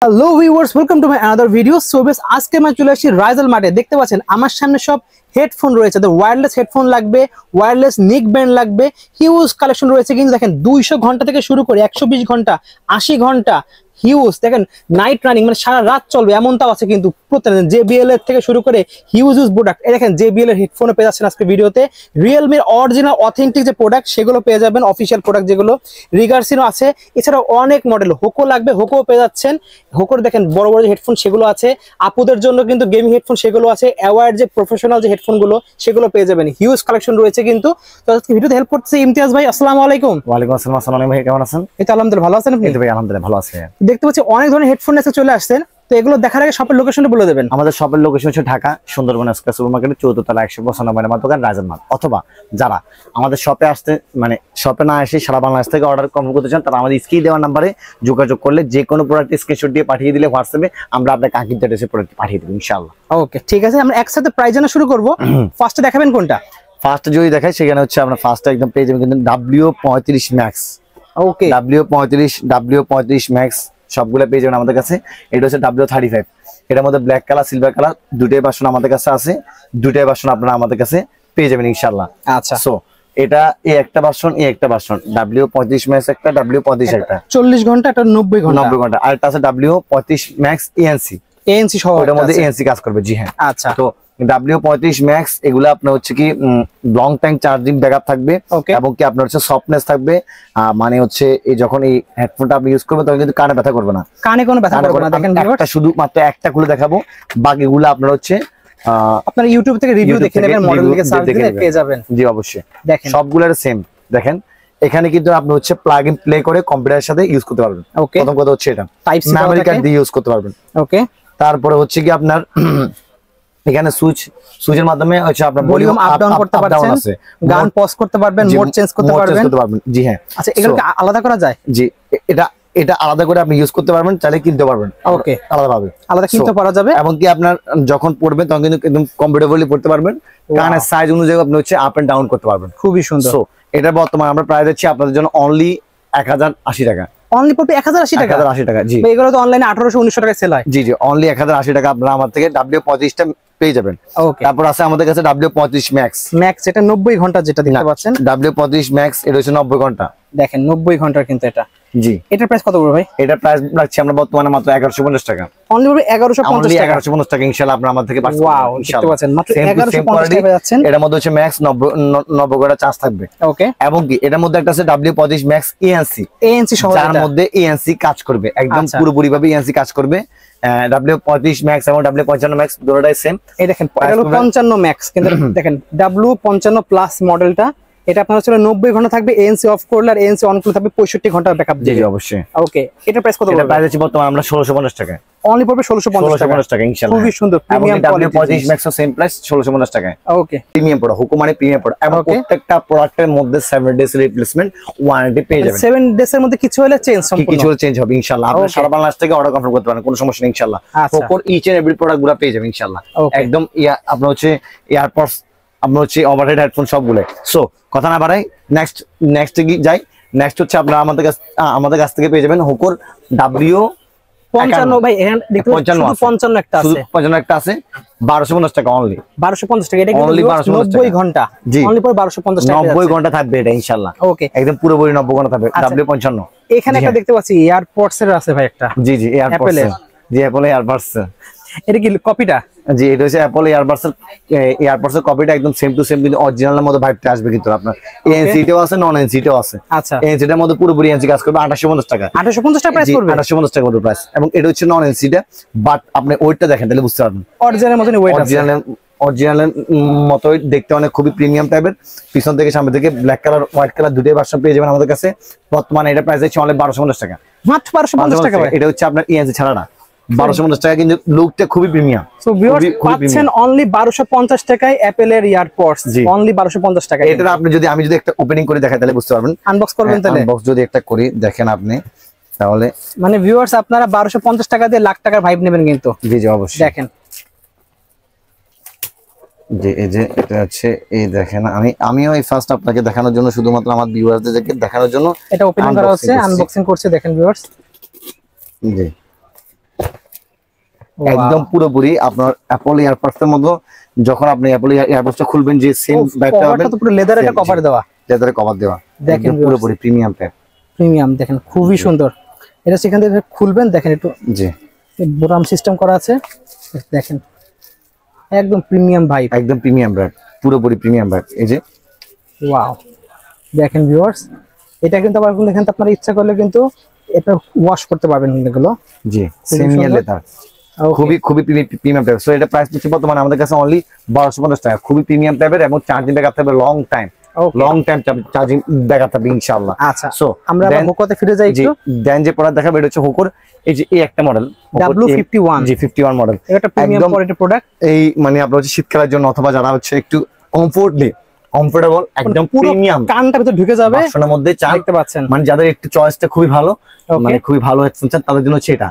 Hello viewers, welcome to my another video. So বেশ, আজকে আমি চলে আসছি রাইজাল মার্টে। দেখতে পাচ্ছেন আমার সামনে সব হেডফোন রয়েছে। তো ওয়্যারলেস হেডফোন লাগবে, ওয়্যারলেস নেক ব্যান্ড লাগবে, হিউজ কালেকশন রয়েছে। কিন্তু দেখেন 200 ঘন্টা থেকে শুরু করে 120 ঘন্টা, 80 ঘন্টা হিউজ, দেখেন নাইট রানিং, মানে সারা রাত চলবে এমনটাও আছে। কিন্তু প্রত্যেকদিন JBL এর থেকে শুরু করে হিউজ প্রোডাক্ট। এই দেখেন JBL এর হেডফোনও পেয়ে যাচ্ছেন আজকে ভিডিওতে। রিয়েলমির অরিজিনাল অথেন্টিক যে প্রোডাক্ট সেগুলো পেয়ে যাবেন, অফিসিয়াল প্রোডাক্ট যেগুলো। রিগার্সিনও আছে, এছাড়াও অনেক মডেল। হোকো লাগবে, হোকোও পেয়ে যাচ্ছেন। হোকোর দেখেন বড় বড় যে হেডফোন সেগুলো আছে। আপুদের জন্য কিন্তু গেমিং হেডফোন সেগুলো আছে। অ্যাওয়ার্ড যে প্রফেশনাল যে হেডফোনগুলো সেগুলো পেয়ে যাবেন। হিউজ কালেকশন রয়েছে কিন্তু। তো আজকে ভিডিওতে হেল্প করতেছে ইমতিয়াজ ভাই। আসসালামু আলাইকুম। ওয়ালাইকুম আসসালাম। আসসালামু আলাইকুম ভাই, কেমন আছেন? এই তো আলহামদুলিল্লাহ, ভালো আছেন আপনি? এই তো ভাই আলহামদুলিল্লাহ ভালো আছি। দেখতে পাচ্ছি অনেক ধরনের হেডফোন এসে চলে আসছেন। তো এগুলো দেখার আগে শপের লোকেশনটা বলে দেবেন। আমাদের শপের লোকেশন হচ্ছে ঢাকা সুন্দরবন স্কয়ার সুপার মার্কেটের 14 তলা 195 নম্বর দোকান রাইজাল মার্ট। অথবা যারা আমাদের শপে আসতে মানে শপে না এসে সারা বাংলাদেশ থেকে অর্ডার কনফার্ম করতে চান, তারা আমাদের স্ক্রিনে দেওয়া নাম্বারে যোগাযোগ করলে যে কোনো প্রোডাক্ট স্ক্রিনশট দিয়ে পাঠিয়ে দিলে হোয়াটসঅ্যাপে আমরা আপনাকে আকিদ অ্যাড্রেসে প্রোডাক্ট পাঠিয়ে দেব ইনশাআল্লাহ। ওকে, ঠিক আছে। আমরা একসাথে প্রাইস জানা শুরু করব। ফার্স্টে দেখাবেন কোনটা? ফার্স্ট যদি দেখাই সেখানে হচ্ছে আপনার ফার্স্টে একদম পেয়ে যাবেন কিন্তু W35 ম্যাক্স। ওকে, W35 ম্যাক্স সবগুলো পেয়ে যাবেন আমাদের কাছে। এটা হচ্ছে W35। এটার মধ্যে ব্ল্যাক কালার, সিলভার কালার দুটোই ভার্সন আমাদের কাছে আছে। দুটোই ভার্সন আপনারা আমাদের কাছে পেয়ে যাবেন ইনশাআল্লাহ। আচ্ছা, সো এটা এই একটা ভার্সন, এই একটা ভার্সন W35 ম্যাক্স একটা, W35 একটা 40 ঘন্টা, এটা 90 ঘন্টা। 90 ঘন্টা। আর এটা আছে W35 ম্যাক্স ANC সহ, ওটার মধ্যে ANC কাজ করবে। জি হ্যাঁ। আচ্ছা, তো W35 ম্যাক্স এগুলো আপনার হচ্ছে কি লং টাইম চার্জিং ব্যাকআপ থাকবে এবং কি আপনার হচ্ছে সফটনেস থাকবে। মানে হচ্ছে এই যখন এই হেডফোনটা আপনি ইউজ করবেন তখন কিন্তু কানে ব্যথা করবে না। কানে কোনো ব্যথা করবে না। দেখেন একটা শুধু মাত্র একটা খুলে দেখাবো, বাকিগুলো আপনার হচ্ছে আপনারা ইউটিউব থেকে রিভিউ দেখে নেবেন, মডেল থেকে সার্চ দিলে পেয়ে যাবেন। জি অবশ্যই, দেখেন সবগুলোর সেম। দেখেন এখানে কিন্তু আপনি হচ্ছে প্লাগ ইন প্লে করে কম্পিউটারের সাথে ইউজ করতে পারবেন। ওকে, প্রথম কথা হচ্ছে এটা টাইপ সি মেমরি কার্ড দিয়ে ইউজ করতে পারবেন। ওকে, তারপরে হচ্ছে কি আপনার এখানে সুইচের মাধ্যমে হচ্ছে আপনার ভলিউম আপ ডাউন করতে পারবেন, গান পজ করতে পারবেন, মোড চেঞ্জ করতে পারবেন। জি হ্যাঁ। আচ্ছা, এগুলো কি আলাদা করা যায়? জি, এটা আলাদা করে আপনি ইউজ করতে পারবেন, চাইলে কিনতে পারবেন। ওকে, আলাদাভাবে আলাদা কিনতে পারা যাবে। এবং কি আপনার যখন পড়বেন তখন কিন্তু একদম কমফোর্টেবলি পড়তে পারবেন। কানের সাইজ অনুযায়ী আপনি হচ্ছে আপ এন্ড ডাউন করতে পারবেন। খুবই সুন্দর। সো এটা বর্তমানে আমরা প্রাইস দিচ্ছি আপনাদের জন্য অনলি 1080 টাকা। অনলি পড়বে 1080 টাকা। 1080 টাকা। জি, এগুলো তো অনলাইনে 1800-1900 টাকায় সেল হয়। জি জি, অনলি 1080 টাকা আপনারা আমার থেকে W35 টা পেয়ে যাবেন। ওকে, তারপর আছে আমাদের কাছে W35 ম্যাক্স। ম্যাক্স এটা 90 ঘন্টা যেটা দেখতে পাচ্ছেন। W35 ম্যাক্স এটা হচ্ছে 90 ঘন্টা। দেখেন 90 ঘন্টার কিন্তু এটা। জি, এটার প্রাইস কত পড়বে ভাই? এটা প্রাইস রাখছি আমরা বর্তমানে মাত্র 1150 টাকা। অনলি পড়বে 1150 টাকা। 1150 টাকা ইনশাআল্লাহ আপনারা আমাদের থেকে পাচ্ছেন। ওয়াও, দেখতে পাচ্ছেন মাত্র 1150 টাকা যাচ্ছেন। এটার মধ্যে হচ্ছে ম্যাক্স 90 ঘন্টা চার্জ থাকবে। ওকে, এবং কি এটার মধ্যে একটা আছে W35 ম্যাক্স ANC সহ, যার মধ্যে ANC কাজ করবে একদম পুরোপুরি ভাবে। ANC কাজ করবে। W35 ম্যাক্স এবং W55 ম্যাক্স দুটোটাই সেম। এই দেখেন এটা হলো 55 ম্যাক্স, কিন্তু দেখেন W55 প্লাস মডেলটা, এটা আপনার হচ্ছে 90 ঘন্টা থাকবে। ANC অফ করলে আর ANC অন করলে থাকবে 65 ঘন্টা ব্যাকআপ দিবে। জি অবশ্যই। ওকে, এটা প্রাইস কত পড়বে? এটা প্রাইস আছে বর্তমানে আমরা 1650 টাকা। অনলি পড়বে 1650 টাকা ইনশাআল্লাহ। খুবই সুন্দর premium quality. W35 max same price 1650 টাকা। ওকে, প্রিমিয়াম প্রোডাক্ট, হুকো মানে প্রিমিয়াম প্রোডাক্ট। এবং প্রত্যেকটা প্রোডাক্টের মধ্যে 7 ডেজ রিপ্লেসমেন্ট ওয়ারেন্টি পেয়ে যাবেন। 7 ডেজ এর মধ্যে কিছু হলে চেঞ্জ, সম্পূর্ণ কিছু হলে চেঞ্জ হবে ইনশাআল্লাহ। আপনি সারা বাংলাদেশ থেকে অর্ডার কনফার্ম করতে পারেন, কোনো সমস্যা নেই ইনশাআল্লাহ। হুকোর ইচ এন্ড এভরি প্রোডাক্টগুলো পেয়ে যাবেন ইনশাআল্লাহ। একদম আপনার হচ্ছে এয়ারপডস, আপনার হচ্ছে ওভারহেড হেডফোন সবগুলো। সো কথা না বাড়াই নেক্সট কি যাই। নেক্সট হচ্ছে আপনারা আমাদের কাছ থেকে পেয়ে যাবেন হুকোর W55 ভাই। এখানে দেখতে পাচ্ছেন 55 একটা আছে, 55 একটা আছে 1250 টাকা অনলি। 1250 টাকা। এটা কিন্তু 90 ঘন্টা। অনলি পর 1250 টাকা। 90 ঘন্টা থাকবে এটা ইনশাআল্লাহ। ওকে, একদম পুরোপুরি 90 ঘন্টা থাকবে W55। এখানে একটা দেখতে পাচ্ছি এয়ারপডস এর আছে ভাই একটা। জি জি, এয়ারপডস। জি, অ্যাপল এয়ারপডস। এটা কি কপিটা? জি, এটা হচ্ছে অ্যাপল এয়ারপডস এর কপিটা, একদম সেম টু সেম কিন্তু অরিজিনালের মধ্যে ভাইবটা আসবে কিন্তু আপনার। ANC টাও আছে, নন ANC টাও আছে। আচ্ছা, ANC টার মধ্যে পুরোপুরি ANC কাজ করবে 2850 টাকা। 2850 টাকা প্রাইস করবে। 2850 টাকা মতো প্রাইস। এবং এটা হচ্ছে নন ANC টা, বাট আপনি ওয়েটটা দেখেন তাহলে বুঝতে পারবেন অরিজিনালের মতই ওয়েট আছে। অরিজিনালের মতোই দেখতে, অনেক খুবই প্রিমিয়াম টাইপের। পিছন থেকে সামনে থেকে ব্ল্যাক কালার, হোয়াইট কালার দুটোই ভার্সন পেয়ে যাবেন আমাদের কাছে। বর্তমানে এটা প্রাইস হচ্ছে অনলি 1250 টাকা। মাত্র 1250 টাকা ভাই। এটা হচ্ছে আপনার ANC ছাড়া না, 1250 টাকা, কিন্তু লুকটা খুবই প্রিমিয়াম। সো ভিউয়ার্স পাচ্ছেন অনলি 1250 টাকায় অ্যাপল এর ইয়ারপডস, অনলি 1250 টাকা। এটা আপনি আমি যদি একটা ওপেনিং করে দেখাই তাহলে বুঝতে পারবেন। আনবক্স করবেন তাহলে? আনবক্স যদি একটা করি দেখেন আপনি, তাহলে মানে ভিউয়ার্স আপনারা 1250 টাকা দিয়ে লাখ টাকার ভাইব নেবেন কিন্তু। জি জি অবশ্যই। দেখেন যে এই যে এটা হচ্ছে এই দেখেন, আমিও এই ফার্স্ট আপনাকে দেখানোর জন্য, শুধুমাত্র আমার ভিউয়ারদেরকে দেখানোর জন্য এটা ওপেনিং করা হচ্ছে, আনবক্সিং করছে। দেখেন ভিউয়ার্স, জি একদম পুরোপুরি আপনার অ্যাপল এয়ারপডস এর মতো। যখন আপনি অ্যাপল এয়ারপডসটা খুলবেন যে সেম ব্যাগটা হবে, কভারটা তো পুরো লেদার এটা কভার দেওয়া, লেদারে কভার দেওয়া, দেখেন পুরোপুরি প্রিমিয়াম প্যাক, প্রিমিয়াম দেখেন খুবই সুন্দর। এটা সেখান থেকে খুলবেন দেখেন একটু, জি বোতাম সিস্টেম করা আছে দেখেন, একদম প্রিমিয়াম ভাইব, একদম প্রিমিয়াম ব্যাগ, পুরোপুরি প্রিমিয়াম ব্যাগ। এই যে ওয়াও দেখেন ভিউয়ার্স, এটা কিন্তু আবার দেখেন আপনারা ইচ্ছা করলে কিন্তু এটা ওয়াশ করতে পারবেন এগুলো। জি সেমি লেদার, খুবই প্রিমিয়াম টাইপ। সো এটা প্রাইস হচ্ছে বর্তমানে আমাদের কাছে অনলি 1250 টাকা। খুবই প্রিমিয়াম টাইপের এবং চার্জিং ব্যাকআপ থাকবে লং টাইম, চার্জিং ব্যাকআপ থাকবে ইনশাআল্লাহ। আচ্ছা সো আমরা হোকোতে ফিরে যাই একটু। দেন যে প্রোডাক্ট দেখাবো এটা হচ্ছে হোকোর, এই যে এই একটা মডেল W51, জি 51 মডেল, এটা প্রিমিয়াম কোয়ালিটি প্রোডাক্ট। এই মানে আপনার হচ্ছে শীতকালের জন্য অথবা যারা হচ্ছে একটু কমফোর্টেবল একদম প্রিমিয়াম, কানটা ভিতরে ঢুকে যাবে বাসনের মধ্যে চান, দেখতে পাচ্ছেন, মানে যাদের একটু চয়েসটা খুবই ভালো, মানে খুবই ভালো হেডফোন চান তাদের জন্য হচ্ছে এটা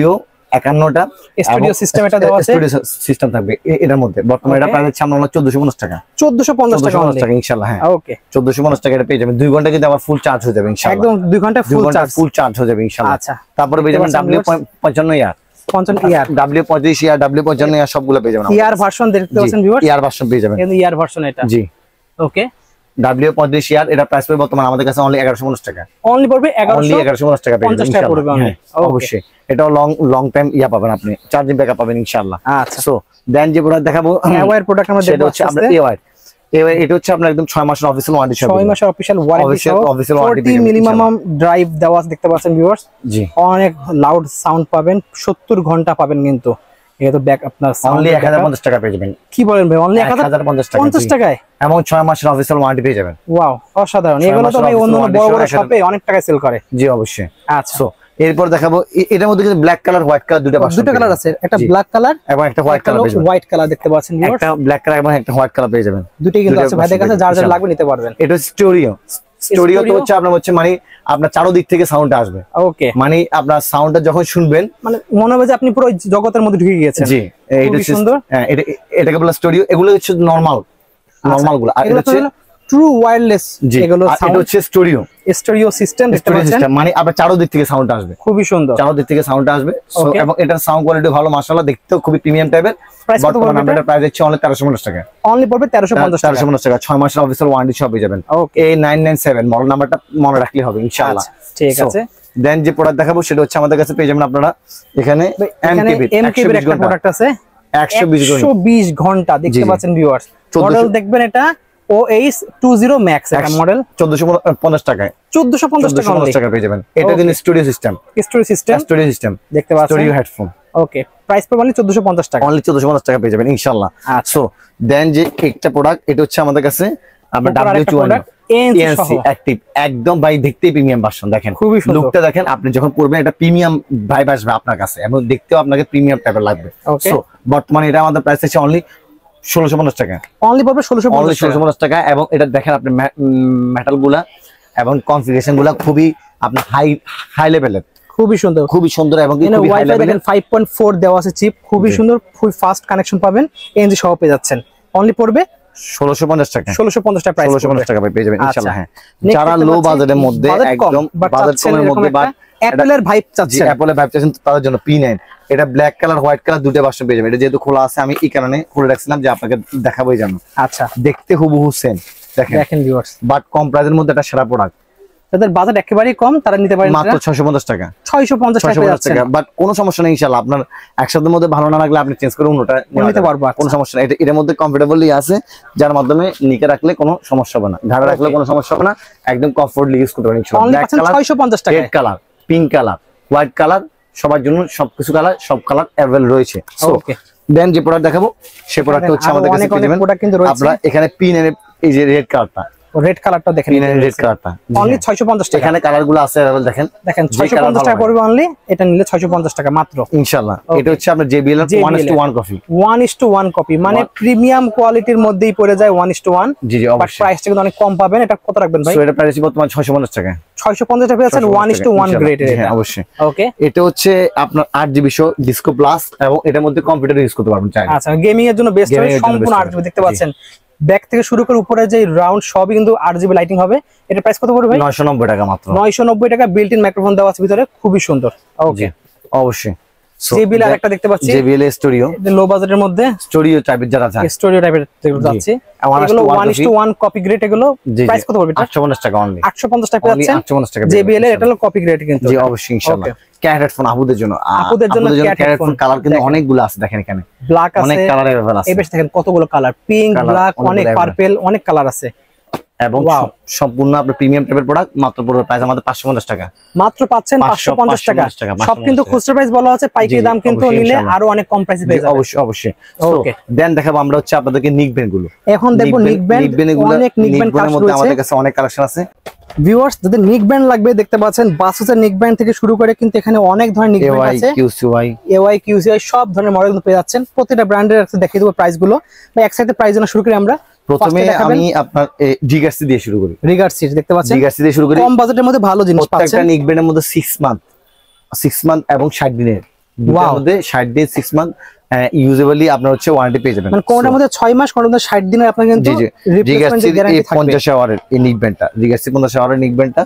W51টা স্টুডিও সিস্টেম এটা দেওয়া আছে, স্টুডিও সিস্টেম থাকবে এটার মধ্যে। বর্তমানে এটা প্রাইস হচ্ছে আমরা 1450 টাকা, 1450 টাকা ইনশাআল্লাহ। হ্যাঁ ওকে 1450 টাকা এটা পেয়ে যাবেন। 2 ঘন্টা কিন্তু আবার ফুল চার্জ হয়ে যাবে ইনশাআল্লাহ, একদম 2 ঘন্টা ফুল চার্জ হয়ে যাবে ইনশাআল্লাহ। আচ্ছা তারপরে পেয়ে যাবেন W55 ইয়ার, W25 ইয়ার, W55 ইয়ার সবগুলো পেয়ে যাবেন। ইয়ার ভার্সন দেখতে পাচ্ছেন ভিউয়ার্স, ইয়ার ভার্সন পেয়ে যাবেন, কিন্তু ইয়ার ভার্সন এটা জি ওকে। W25 ইয়ার এটা প্রাইস পড়বে বর্তমানে আমাদের কাছে অনলি 1150 টাকা, অনলি পড়বে 1150 টাকা পেয়ে যাবেন ইনশাআল্লাহ। অবশ্যই এটাও লং টাইম ইয়া পাবেন আপনি, চার্জিং ব্যাকআপ পাবেন ইনশাআল্লাহ। আচ্ছা সো দেন যে প্রোডাক্ট দেখাবো এওয়ার প্রোডাক্ট আমরা সেটা দেখব হচ্ছে আপনার এওয়ার। এটা হচ্ছে আপনার একদম 6 মাসের অফিশিয়াল ওয়ারেন্টি, 6 মাসের অফিশিয়াল ওয়ারেন্টি সহ 40 মিনিমাম ড্রাইভ দেওয়া দেখতে পাচ্ছেন ভিউয়ার্স। জি অনেক লাউড সাউন্ড পাবেন, 70 ঘন্টা পাবেন কিন্তু এটা তো ব্যাক আপনার অনলি 1050 টাকা পেয়ে যাবেন। কি বলেন ভাই, অনলি 1050 টাকা, 50 টাকায় এবং 6 মাসের অফিশিয়াল ওয়ারেন্টি পেয়ে যাবেন। ওয়াও অসাধারণ, এগুলো তো ভাই অন্য বড় বড় শপে অনেক টাকা সেল করে। জি অবশ্যই। আচ্ছা সো এরপর দেখাবো এটার মধ্যে কিন্তু ব্ল্যাক কালার হোয়াইট কালার দুটো কালার আছে, একটা ব্ল্যাক কালার এবং একটা হোয়াইট কালার পেয়ে যাবেন। হোয়াইট কালার দেখতে পাচ্ছেন ভিউয়ার্স, একটা ব্ল্যাক কালার এবং একটা হোয়াইট কালার পেয়ে যাবেন, দুটোই কিন্তু আছে ভাইদের কাছে, যার যার লাগবে নিতে পারবেন। এটা স্টোরিও তো হচ্ছে আপনার হচ্ছে মানে আপনার চারদিক থেকে সাউন্ড আসবে, ওকে মানে আপনার সাউন্ডটা যখন শুনবেন মানে মনে হবে যে আপনি পুরো জগতের মধ্যে ঢুকে গিয়েছেন। জি এটা সুন্দর, হ্যাঁ এটাকে বলা স্টোরিও। এগুলো হচ্ছে নরমাল গুলো, আর এটা হচ্ছে ট্রু ওয়্যারলেস, এগুলো এটা হচ্ছে স্টোরিও সিস্টেম দেখতে পাচ্ছেন, মানে আপনার চারদিক থেকে সাউন্ড আসবে, খুবই সুন্দর চারদিক থেকে সাউন্ড আসবে। সো এবং এটার সাউন্ড কোয়ালিটি ভালো মাশাআল্লাহ, দেখতেও খুবই প্রিমিয়াম টাইপের। বর্তমানে আমরা এটা প্রাইস দিচ্ছি অনলি 1350 টাকা, অনলি পড়বে 1350 টাকা। 6 মাসের অফিশিয়াল ওয়ারেন্টি সব পেয়ে যাবেন। ওকে A997 মডেল নাম্বারটা মনে রাখলে হবে ইনশাআল্লাহ। ঠিক আছে দেন যে প্রোডাক্ট দেখাবো সেটা হচ্ছে আমাদের কাছে পেয়ে যাবেন আপনারা এখানে এমকেবি একটা প্রোডাক্ট আছে, 120 ঘন্টা দেখতে পাচ্ছেন ভিউয়ার্স। মডেল দেখবেন এটা OH20 Max এটা মডেল 1450 টাকায়, 1450 টাকা পেয়ে যাবেন। এটা কিন্তু স্টুডিও সিস্টেম দেখতে পাচ্ছেন, স্টুডিও হেডফোন। ওকে প্রাইস পড়বে অনলি 1450 টাকা, অনলি 1450 টাকা পেয়ে যাবেন ইনশাআল্লাহ। সো দেন যে একটা প্রোডাক্ট এটা হচ্ছে আমাদের কাছে আমরা W2 ANC অ্যাক্টিভ, একদম ভাই দেখতেই প্রিমিয়াম ভার্সন। দেখেন খুবই সুন্দর লুকটা, দেখেন আপনি যখন পরবেন এটা প্রিমিয়াম ভাইব আসবে আপনার কাছে এবং দেখতেও আপনাকে প্রিমিয়াম টাইপের লাগবে। সো বর্তমানে এটা আমাদের প্রাইস আছে অনলি 1650 টাকা, অনলি পড়বে 1650 টাকা। এবং এটা দেখেন আপনি মেটাল গুলা এবং কনফিগারেশন গুলা খুবই আপনার হাই লেভেলের, খুবই সুন্দর এবং ওয়াইফাই দেখেন 5.4 দেওয়া আছে চিপ, খুবই সুন্দর, খুবই ফাস্ট কানেকশন পাবেন, এনজি সহ পেয়ে যাচ্ছেন। অনলি পড়বে 1650 টাকা, 1650 টাকা প্রাইস, 1650 টাকা পেয়ে যাবেন ইনশাআল্লাহ। হ্যাঁ যারা লো বাজেটের মধ্যে একদম বাজেট কমের মধ্যে বা অ্যাপলের ভাইব চাচ্ছেন, অ্যাপলের ভাইব চাচ্ছেন তাদের জন্য P9 এটা ব্ল্যাক কালার হোয়াইট কালার দুটো ভার্সন পেয়ে যাবেন। এটা যেহেতু খোলা আছে আমি এই কারণে খুলে রাখছিলাম যে আপনাকে দেখাবোই জানো। আচ্ছা দেখতে হুবহু সেম, দেখেন ভিউয়ার্স, বাট কম প্রাইসের মধ্যে এটা সেরা প্রোডাক্ট। যাদের বাজেট একেবারেই কম তারা নিতে পারেন মাত্র 650 টাকা, 650 টাকা। বাট কোনো সমস্যা নেই ইনশাআল্লাহ, আপনার একসাথের মধ্যে ভালো না লাগলে আপনি চেঞ্জ করে অন্যটা নিতে পারবো, কোনো সমস্যা নেই। এর মধ্যে কমফোর্টেবলি আছে যার মাধ্যমে নিকে রাখলে কোনো সমস্যা হবে না, ঘাড়ে রাখলে কোনো সমস্যা হবে না, একদম কমফোর্টলি ইউজ করতে পারেন ইনশাআল্লাহ। ব্ল্যাক কালার 650 টাকা, red colour, pink colour, white colour, সবার জন্য সবকিছু কালার সব কালার अवेलेबल রয়েছে। ওকে দেন যে প্রোডাক্ট দেখাবো সেই প্রোডাক্টটা হচ্ছে আমাদের কাছে পেয়ে যাবেন। আপনারা এখানে পিন এর এই যে রেড কালারটা, রেড কালারটা দেখেন, রেড কালারটা অনলি 650 টাকা। এখানে কালারগুলো আছে अवेलेबल, দেখেন 650 টাকা পড়বে অনলি, এটা নিলে 650 টাকা মাত্র ইনশাআল্লাহ। এটা হচ্ছে আপনার JBL এর 1:1 কপি, 1:1 কপি, মানে প্রিমিয়াম কোয়ালিটির মধ্যেই পড়ে যায় 1:1। জি জি বাট প্রাইসটা কিন্তু অনেক কম পাবেন। এটা কত রাখবেন ভাই? সো এটা প্রাইস বর্তমান 650 টাকা, 650 টাকা আছে 1:1 গ্রেডের। হ্যাঁ অবশ্যই। ওকে এটা হচ্ছে আপনার 8GB ডিসকো প্লাস এবং এটার মধ্যে কম্পিউটার ইউজ করতে পারবেন চাইলে। আচ্ছা গেমিং এর জন্য বেস্ট হবে, সম্পূর্ণ 8GB দেখতে পাচ্ছেন, ব্যাক থেকে শুরু করে উপরে যে রাউন্ড সবই কিন্তু 8GB লাইটিং হবে। এটা প্রাইস কত পড়বে ভাই? 990 টাকা মাত্র, 990 টাকা। বিল্ট ইন মাইক্রোফোন দেওয়া আছে ভিতরে, খুবই সুন্দর। ওকে অবশ্যই। JBL আর একটা দেখতে পাচ্ছি, JBL স্টুডিও, লো বাজেটের মধ্যে স্টুডিও টাইপের যারা চান, স্টুডিও টাইপের যেগুলো যাচ্ছে, এগুলো 1:1 কপি গ্রেড। এগুলো প্রাইস কত পড়বে? 850 টাকা অনলি, 850 টাকা পাচ্ছেন 850 টাকা। JBL এর এটা হলো কপি গ্রেড কিন্তু। জি অবশ্যই ইনশাআল্লাহ। ক্যাট হেডফোন আপুদের জন্য, ক্যাট হেডফোন কালার কিন্তু অনেকগুলো আছে, দেখেন এখানে ব্ল্যাক আছে, অনেক কালারের अवेलेबल আছে। এই বেশ দেখেন কতগুলো কালার, পিঙ্ক, ব্ল্যাক, অনেক পার্পল, অনেক কালার আছে। এবং সম্পূর্ণ আপনার প্রিমিয়াম টাইপের প্রোডাক্ট, মাত্র পড়বে প্রাইস আমাদের 550 টাকা, মাত্র পাচ্ছেন 550 টাকা। সব কিন্তু খুচরা প্রাইস বলা আছে, পাইকারি দাম কিন্তু নিলে আরো অনেক কম প্রাইসে পেয়ে যাবেন। অবশ্যই অবশ্যই। ওকে দেন দেখাবো আমরা হচ্ছে আপনাদেরকে নিকব্যান্ড গুলো। এখন দেখবো নিকব্যান্ড, অনেক নিকব্যান্ড কালেকশন রয়েছে আমাদের কাছে, অনেক কালেকশন আছে। ভিউয়ার্স যাদের নিকব্যান্ড লাগবে দেখতে পাচ্ছেন, বাসুসের নিকব্যান্ড থেকে শুরু করে কিন্তু এখানে অনেক ধরনের নিকব্যান্ড আছে, AY QCY সব ধরনের মডেল পেয়ে যাচ্ছেন। প্রতিটা ব্র্যান্ডের দেখিয়ে দেবো প্রাইস গুলো, বা একসাথে প্রাইস জানা শুরু করি আমরা। প্রথমে আমি আপনার রিগার্সি দিয়ে শুরু করি। রিগার্সি দেখতে পাচ্ছেন, রিগার্সি দিয়ে শুরু করি, কম বাজেটের মধ্যে ভালো জিনিস পাচ্ছেন। প্রত্যেকটা নিকব্যান্ডের মধ্যে 6 মান্থ এবং 60 দিনের, দুটোর মধ্যে 60 দিন 6 মান্থ ইউজুয়ালি আপনার হচ্ছে ওয়ারেন্টি পেয়ে যাবেন। মানে কোনটার মধ্যে 6 মাস, কোনটার মধ্যে 60 দিনের আপনার কিন্তু রিপ্লেসমেন্ট গ্যারান্টি থাকবে। 50 আওয়ারের এই নিকব্যান্ডটা, রিগার্সি 50 আওয়ারের নিকব্যান্ডটা,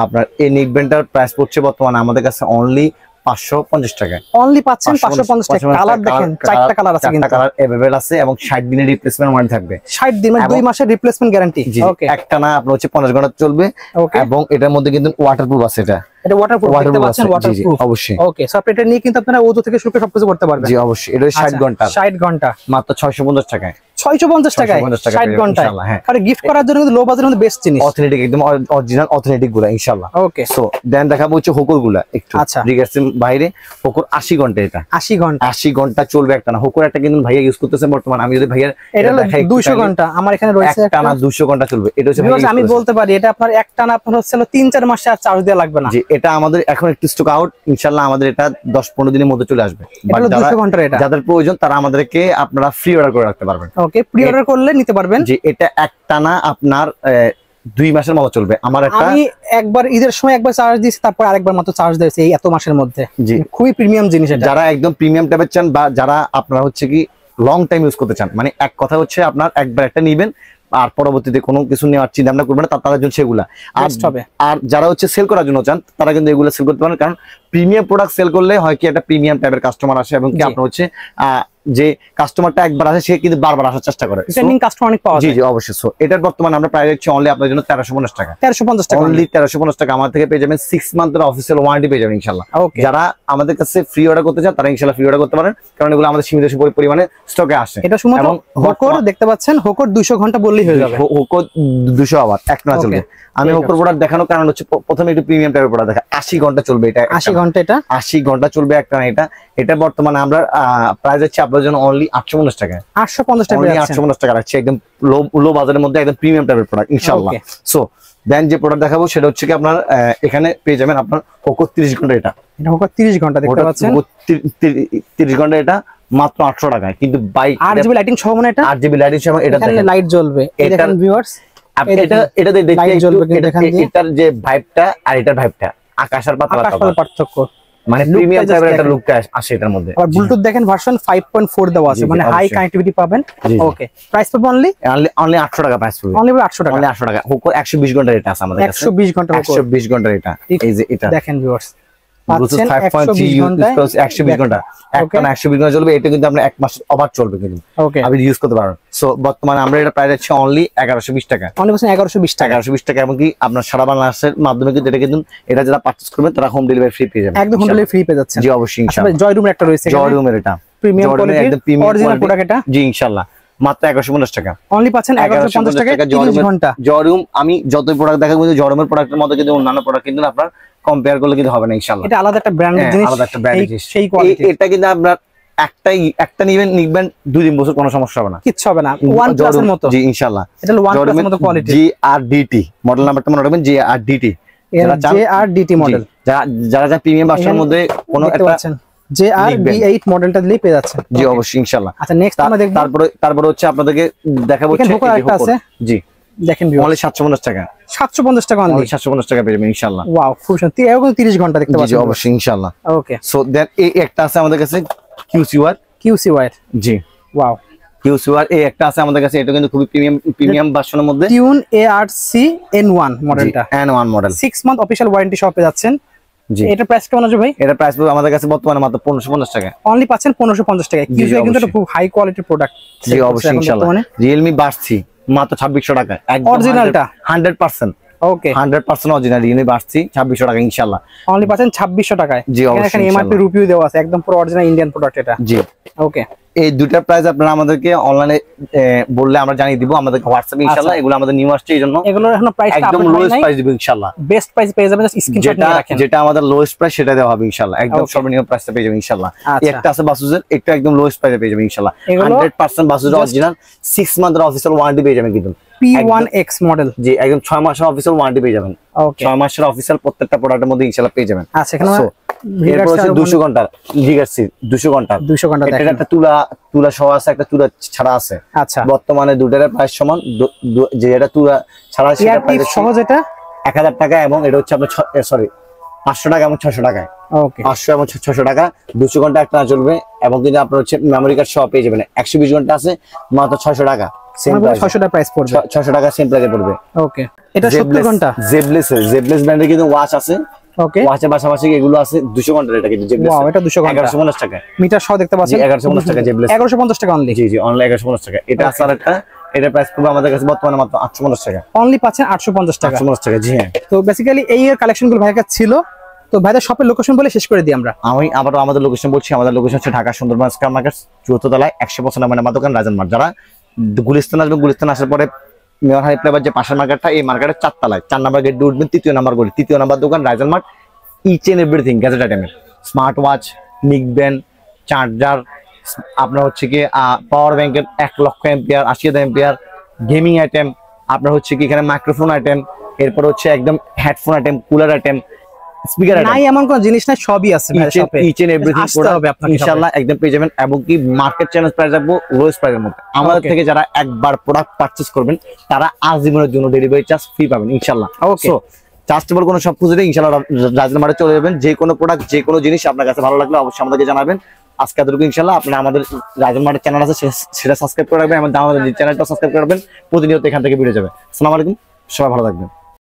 আপনার এই নিকব্যান্ডটার প্রাইস পড়ছে বর্তমানে আমাদের কাছে অনলি 550 টাকা। অনলি পাচ্ছেন 550 টাকা। কালার দেখেন, চারটা কালার আছে কিন্তু, কালার अवेलेबल আছে এবং 60 দিনের রিপ্লেসমেন্ট ওয়ারেন্টি থাকবে। 60 দিন মানে 2 মাসের রিপ্লেসমেন্ট গ্যারান্টি। ওকে, একটা না আপনার হচ্ছে 50 ঘন্টা চলবে, এবং এটার মধ্যে কিন্তু ওয়াটারপ্রুফ আছে। এটা ওয়াটারপ্রুফ দেখতে পাচ্ছেন, ওয়াটারপ্রুফ অবশ্যই। ওকে, সো আপনি এটা নিয়ে কিন্তু আপনারা ওজো থেকে শুরু করে সবকিছু করতে পারবেন। জি অবশ্যই। এটা 60 ঘন্টা, 60 ঘন্টা মাত্র 650 টাকায়। 650 টাকায় 60 ঘন্টায়। আর গিফট করার জন্য কিন্তু লো বাজেটের মধ্যে বেস্ট জিনিস, অথেন্টিক, একদম অরিজিনাল অথেন্টিক গুলো ইনশাআল্লাহ। ওকে, সো দেন দেখাবো হচ্ছে হোকর গুলা একটু। রিগার্সি বাইরে হোকর 80 ঘন্টা, এটা 80 ঘন্টা চলবে একটা না। হোকর একটা কিন্তু ভাইয়া ইউজ করতেছেন বর্তমানে, আমি যদি ভাইয়ার এটা দেখাই 200 ঘন্টা আমার এখানে রয়েছে, একটা না 200 ঘন্টা চলবে। এটা হচ্ছে আমি বলতে পারি এটা আপনার একটা না আপনার হচ্ছে 3-4 মাসে আর চার্জ দেওয়া লাগবে না। জি, এটা আমাদের এখন একটু স্টক আউট, ইনশাআল্লাহ আমাদের এটা 10-15 দিনের মধ্যে চলে আসবে। যাদের প্রয়োজন তারা আমাদেরকে আপনারা ফ্রি অর্ডার করে রাখতে পারবেন। ওকে, প্রি অর্ডার করলে নিতে পারবেন। জি, এটা একটা না আপনার 2 মাসের মতো চলবে। আমার একটা, আমি একবার ঈদের সময় একবার চার্জ দিয়েছি, তারপর আরেকবার মাত্র চার্জ দিয়েছি এই এত মাসের মধ্যে। জি, খুবই প্রিমিয়াম জিনিস এটা। যারা একদম প্রিমিয়াম টাইপের চান, বা যারা আপনারা হচ্ছে কি লং টাইম ইউজ করতে চান, মানে এক কথা হচ্ছে আপনার একবার একটা নিবেন আর পরবর্তীতে কোনো কিছু নেওয়ার চিন্তা ভাবনা করবেন না, তাদের জন্য সেগুলা। আর যারা হচ্ছে সেল করার জন্য চান, তারা কিন্তু এগুলো সেল করতে পারেন, কারণ প্রিমিয়াম প্রোডাক্ট সেল করলে হয় কি একটা প্রিমিয়াম টাইপের কাস্টমার আসে, এবং কি আপনার হচ্ছে যে কাস্টমারটা একবার আসে সে কিন্তু বারবার আসার চেষ্টা করে। কাস্টমার অনেক পাওয়া যায়। জি জি অবশ্যই। সো এটার বর্তমানে আমরা প্রাইস হচ্ছে অনলি আপনাদের জন্য 1350 টাকা। 1350 টাকা অনলি 1350 টাকা আমার থেকে পেয়ে যাবেন। 6 মান্থের অফিসিয়াল ওয়ারেন্টি পেয়ে যাবেন ইনশাআল্লাহ। যারা আমাদের কাছে ফ্রি অর্ডার করতে চান তারা ইনশাআল্লাহ ফ্রি অর্ডার করতে পারেন, কারণ এগুলো আমাদের সীমিত পরিমাণে স্টকে আসে। এটা শুধুমাত্র হোকর দেখতে পাচ্ছেন, হোকর 200 ঘন্টা বললেই হয়ে যাবে। হোকর 200 আওয়ার এক না চলবে। আমি হোকর প্রোডাক্ট দেখানোর কারণ হচ্ছে প্রথমে একটু প্রিমিয়াম টাইপের প্রোডাক্ট দেখা। 80 ঘন্টা চলবে এটা, 80 ঘন্টা, এটা 80 ঘন্টা চলবে একটা না। এটা বর্তমানে আমরা প্রাইস হচ্ছে আপনাদের জন্য অনলি 850 টাকা। 850 টাকা, 850 টাকা রাখছি, একদম লো বাজারের মধ্যে একদম প্রিমিয়াম টাইপের প্রোডাক্ট ইনশাআল্লাহ। সো দেন যে প্রোডাক্ট দেখাবো সেটা হচ্ছে কি আপনার এখানে পেয়ে যাবেন আপনার হোকর 30 ঘন্টা। এটা হোকর 30 ঘন্টা দেখতে পাচ্ছেন, 30 ঘন্টা এটা মাত্র 800 টাকায়। কিন্তু বাইক 8GB লাইটিং সহ, মানে এটা 8GB লাইটিং সহ, এটা দেখেন লাইট জ্বলবে। এটা দেখেন ভিউয়ার্স, এটা দেখতে এটার যে ভাইবটা আর এটার ভাইবটা আকাশ আর পাতাল পার্থক্য, মানে প্রিমিয়াম টাইপের একটা লুক আসে এটার মধ্যে। আর ব্লুটুথ দেখেন ভার্সন 5.4 দেওয়া আছে, মানে হাই কানেক্টিভিটি পাবেন। ওকে, প্রাইস পড়বে অনলি 800 টাকা। প্রাইস পড়বে অনলি 800 টাকা। অনলি 800 টাকা। হোকর 120 ঘন্টা এটা আছে আমাদের কাছে, 120 ঘন্টা, 120 ঘন্টা এটা। এই যে এটা দেখেন ভিউয়ার্স, ব্লুটুথ 5.3 ইউজ করছ 120 ঘন্টা, একটা না 120 ঘন্টা চলবে। এটা কিন্তু আপনি এক মাস ওভার চলবে কিন্তু আপনি ইউজ করতে পারবেন। সো বর্তমানে আমরা এটা প্রাইস আছে অনলি 1120 টাকা। অনলি 1120 টাকা, 1120 টাকা। এবং কি আপনার সারা বাংলাদেশের মাধ্যমে কিন্তু এটা কিন্তু এটা যারা পারচেজ করবেন তারা হোম ডেলিভারি ফ্রি পেয়ে যাবেন। একদম হোম ডেলিভারি ফ্রি পেয়ে যাচ্ছেন। জি অবশ্যই ইনশাআল্লাহ। জয়রুমের একটা রয়েছে, জয়রুমের এটা প্রিমিয়াম কোয়ালিটি, একদম প্রিমিয়াম অরিজিনাল প্রোডাক্ট এটা। জি ইনশাআল্লাহ, মাত্র 1150 টাকা। অনলি পাচ্ছেন 1150 টাকা 30 ঘন্টা। জয়রুম আমি যতই প্রোডাক্ট দেখাবো কিন্তু জয়রুমের প্রোডাক্টের মধ্যে কিন্তু অন্যান্য প্রোডাক্ট কিন্তু আপনার কম্পেয়ার করলে কিন্তু হবে না ইনশাআল্লাহ। এটা আলাদা একটা ব্র্যান্ডের জিনিস, আলাদা একটা ব্র্যান্ডের জিনিস। সেই কোয়ালিটি এটা কিন্তু আপনার একটা নিবেন 2-3 বছর কোনো সমস্যা হবে না, কিচ্ছু হবে না। ওয়ান প্লাস এর মতো। জি ইনশাআল্লাহ, এটা হলো ওয়ান প্লাস এর মতো কোয়ালিটি। GRDT মডেল নাম্বারটা মনে রাখবেন, GRDT। GRDT model. যারা প্রিমিয়াম ভার্সনের মধ্যে কোনো একটা JRB8 মডেলটা দিলেই পেয়ে যাচ্ছে। জি অবশ্যই ইনশাআল্লাহ। আচ্ছা, নেক্সট আমরা দেখব। তারপরে হচ্ছে আপনাদেরকে দেখাবো হোকর একটা আছে। জি দেখেন অনলি 750 টাকা। 750 টাকা অনলি, 750 টাকা পেয়ে যাবেন ইনশাআল্লাহ। ওয়াও, খুব সুন্দর। এরকম 30 ঘন্টা দেখতে পাচ্ছেন। জি অবশ্যই ইনশাআল্লাহ। ওকে, সো দেন এই একটা আছে আমাদের কাছে QCY। জি ওয়াও, QCY এই একটা আছে আমাদের কাছে। এটা কিন্তু খুবই প্রিমিয়াম ভার্সনের মধ্যে। টিউন ARC N1 মডেলটা, N1 model. 6 month official warranty সহ পেয়ে যাচ্ছেন। জি এটা প্রাইস কেমন আছে ভাই? এটা প্রাইস আমাদের কাছে বর্তমানে মাত্র 1550 টাকা। অনলি পাচ্ছেন 1550 টাকায়। কিউআই কিন্তু এটা খুব হাই কোয়ালিটির প্রোডাক্ট। জি অবশ্যই ইনশাআল্লাহ। Realme বাড়ছি মাত্র 2600 টাকা, একদম অরিজিনালটা 100%। ওকে 100% অরিজিনাল Realme বাড়ছি 2600 টাকা ইনশাআল্লাহ। অনলি পাচ্ছেন 2600 টাকায়। জি অবশ্যই। এখানে এমআরপি রিভিউ দেওয়া আছে, একদম পুরো অরিজিনাল ইন্ডিয়ান প্রোডাক্ট এটা। জি ওকে। এই দুটার প্রাইস আপনারা আমাদেরকে অনলাইনে বললে আমরা জানিয়ে দিব, আমাদের হোয়াটসঅ্যাপে ইনশাআল্লাহ। এগুলো আমাদের নিউ আসছে এইজন্য এগুলোর এখন প্রাইস একদম লোয়েস্ট প্রাইস দিব ইনশাআল্লাহ। বেস্ট প্রাইস পেয়ে যাবেন, জাস্ট স্ক্রিনশট নিয়ে রাখেন। যেটা আমাদের লোয়েস্ট প্রাইস সেটা দেওয়া হবে ইনশাআল্লাহ, একদম সর্বনিম্ন প্রাইসটা পেয়ে যাবেন ইনশাআল্লাহ। একটা আছে বাসুসের, একটা একদম লোয়েস্ট প্রাইসে পেয়ে যাবেন ইনশাআল্লাহ। 100% বাসুসের অরিজিনাল 6 মান্থের অফিশিয়াল ওয়ারেন্টি পেয়ে যাবেন কিন্তু P1X মডেল। জি একদম 6 মাসের অফিশিয়াল ওয়ারেন্টি পেয়ে যাবেন। ওকে 6 মাসের অফিশিয়াল প্রত্যেকটা প্রোডাক্টের মধ্যে ইনশাআল্লাহ পেয়ে যাবেন। আচ্ছা এখানে এরপর হচ্ছে 200 ঘন্টা জিগার্সি 200 ঘন্টা দেখেন। এটা একটা তুলা সহ আছে, একটা তুলা ছাড়া আছে। আচ্ছা বর্তমানে দুটার প্রাইস সমান, যে এটা তুলা ছাড়া সেটা প্রাইস সহজ এটা 1000 টাকা, এবং এটা হচ্ছে আপনার 500 টাকা এবং 600 টাকা। ওকে 500 এবং 600 টাকা 200 ঘন্টা একটা চলবে, এবং কিন্তু আপনার হচ্ছে মেমরি কার্ড সহ পেয়ে যাবেন। 120 ঘন্টা আছে মাত্র 600 টাকা, সেম প্রাইস 600 টাকা প্রাইস পড়বে, 600 টাকা সেম প্রাইসে পড়বে। ওকে এটা 70 ঘন্টা জেবলেস ব্র্যান্ডের কিন্তু ওয়াচ আছে। ওকে ওয়াচের পাশাপাশি এগুলো আছে 200 ঘন্টার, এটা কিন্তু জেবলেস। ওয়াও এটা 200 ঘন্টা 1150 টাকা মিটার সহ দেখতে পাচ্ছেন। 1150 টাকা জেবলেস, 1150 টাকা অনলি। জি জি অনলি 1150 টাকা। এটা আছে আরেকটা, এটা প্রাইস পড়বে আমাদের কাছে বর্তমানে মাত্র 850 টাকা। অনলি পাচ্ছেন 850 টাকা। 850 টাকা জি হ্যাঁ। তো বেসিক্যালি এই এর কালেকশনগুলো ভাইয়ের কাছে ছিল। তো ভাইদের শপের লোকেশন বলে শেষ করে দিই আমরা। আমি আবারও আমাদের লোকেশন বলছি। আমাদের লোকেশন হচ্ছে Dhaka Sundarban square market 4th তলায় 100% নামের আমার দোকান রাজন মার্ট। যারা গুলিস্তান আসবেন, গুলিস্তান আসার পরে মেয়র হাই ফ্লাইওভার যে পাশের মার্কেটটা, এই মার্কেটের 4 তলায় 4 নাম্বার গেট দিয়ে উঠবেন, 3য় নাম্বার গলি, 3য় নাম্বার দোকান Rajan mart. Each and everything gadget আইটেমের, smart watch, neck band, charger, আপনার হচ্ছে কি পাওয়ার ব্যাংকের 1 লক্ষ এম্পিয়ার 80,000 এম্পিয়ার, গেমিং আইটেম, আপনার হচ্ছে কি এখানে মাইক্রোফোন আইটেম, এরপর হচ্ছে একদম headphone item, cooler item, speaker item, নাই এমন কোন জিনিস নাই, সবই আছে ভাই শপে। ইচ এন্ড এভরিথিং প্রোডাক্ট ইনশাআল্লাহ একদম পেয়ে যাবেন। এবং কি মার্কেট চ্যালেঞ্জ প্রাইস রাখবো লোয়েস্ট প্রাইসের মধ্যে। আমাদের থেকে যারা একবার প্রোডাক্ট পারচেজ করবেন তারা আজীবনের জন্য ডেলিভারি চার্জ ফ্রি পাবেন ইনশাআল্লাহ। সো চার্জেবল কোনো সব খুঁজে ইনশাআল্লাহ রাজন মার্টে চলে যাবেন। যে কোনো প্রোডাক্ট, যে কোনো জিনিস আপনার কাছে ভালো লাগলে অবশ্যই আমাদেরকে জানাবেন। আজকে এতটুকু ইনশাআল্লাহ। আপনারা আমাদের রাজন মার্টের চ্যানেল আছে, সেটা সাবস্ক্রাইব করে রাখবেন, আমাদের চ্যানেলটা সাবস্ক্রাইব করবেন। প্রতিনিয়ত এখান থেকে ভিডিও যাবে। আসসালামু আলাইকুম, সবাই ভালো থাকবেন।